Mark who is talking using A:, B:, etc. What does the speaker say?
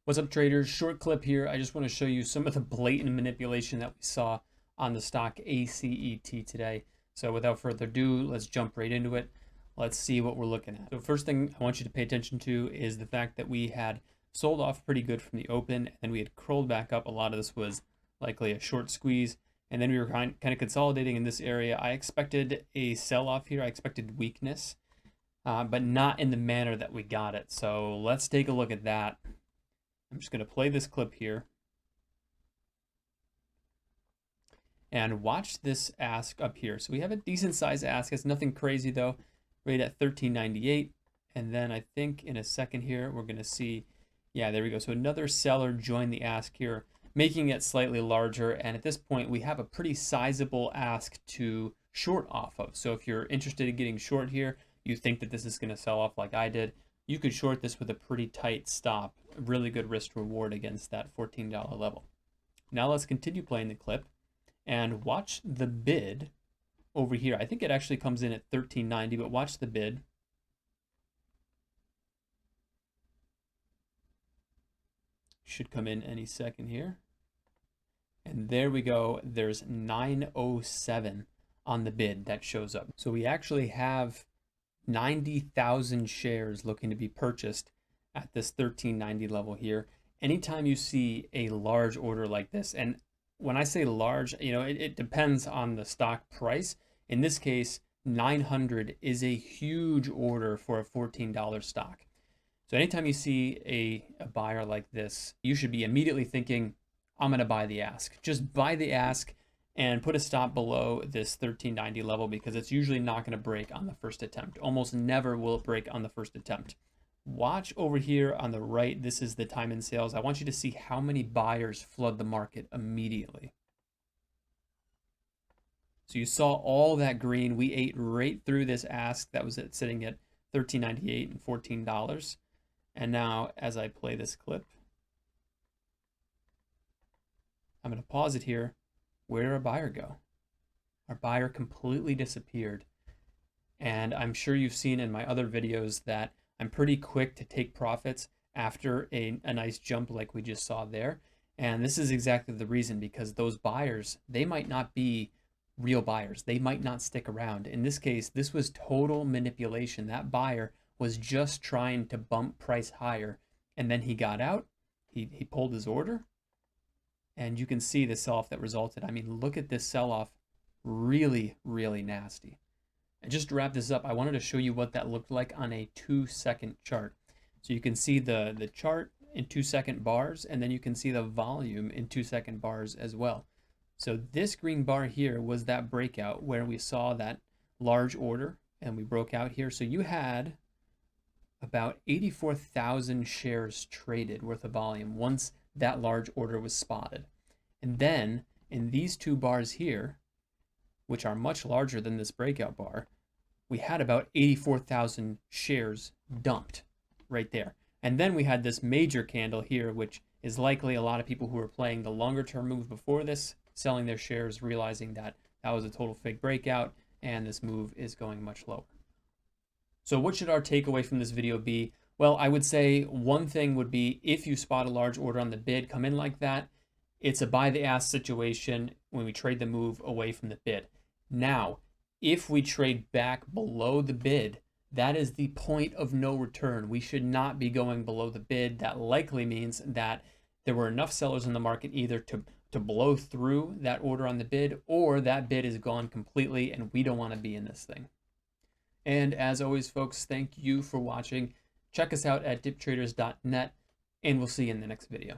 A: What's up, traders? Short clip here. I just want to show you some of the blatant manipulation that we saw on the stock ACET today. So without further ado, let's jump right into it. Let's see what we're looking at. So first thing I want you to pay attention to is the fact that we had sold off pretty good from the open, and then we had curled back up. A lot of this was likely a short squeeze, and then we were kind of consolidating in this area. I expected a sell-off here. I expected weakness, but not in the manner that we got it. So let's take a look at that. I'm just going to play this clip here and watch this ask up here. So we have a decent size ask. It's nothing crazy though, right at 1398. And then I think in a second here, we're going to see, yeah, there we go. So another seller joined the ask here, making it slightly larger. And at this point, we have a pretty sizable ask to short off of. So if you're interested in getting short here, you think that this is going to sell off like I did, you could short this with a pretty tight stop. Really good risk reward against that $14 level. Now let's continue playing the clip and watch the bid over here. I think it actually comes in at 1390, but watch the bid. Should come in any second here. And there we go. There's 907 on the bid that shows up. So we actually have 90,000 shares looking to be purchased at this 1390 level here. Anytime you see a large order like this, and when I say large, it depends on the stock price. In this case, 900 is a huge order for a $14 stock. So anytime you see a buyer like this, you should be immediately thinking, I'm going to buy the ask. Just buy the ask and put a stop below this 1390 level, because it's usually not going to break on the first attempt. Almost never will it break on the first attempt. Watch over here on the right. This is the time in sales. I want you to see how many buyers flood the market immediately. So you saw all that green. We ate right through this ask that was sitting at $13.98 and $14. And now as I play this clip, I'm going to pause it here. Where did our buyer go? Our buyer completely disappeared. And I'm sure you've seen in my other videos that I'm pretty quick to take profits after a nice jump like we just saw there. And this is exactly the reason, because those buyers, they might not be real buyers. They might not stick around. In this case, this was total manipulation. That buyer was just trying to bump price higher, and then he got out. He pulled his order. And you can see the sell-off that resulted. I mean, look at this sell-off. Really, really nasty. And just to wrap this up, I wanted to show you what that looked like on a 2-second chart. So you can see the chart in 2-second bars, and then you can see the volume in 2-second bars as well. So this green bar here was that breakout where we saw that large order, and we broke out here. So you had about 84,000 shares traded worth of volume once that large order was spotted. And then in these two bars here, which are much larger than this breakout bar, we had about 84,000 shares dumped right there. And then we had this major candle here, which is likely a lot of people who were playing the longer term move before this, selling their shares, realizing that that was a total fake breakout and this move is going much lower. So what should our takeaway from this video be? Well, I would say one thing would be, if you spot a large order on the bid come in like that, it's a buy the ask situation when we trade the move away from the bid. Now, if we trade back below the bid, that is the point of no return. We should not be going below the bid. That likely means that there were enough sellers in the market either to blow through that order on the bid, or that bid is gone completely and we don't want to be in this thing. And as always, folks, thank you for watching. Check us out at diptraders.net, and we'll see you in the next video.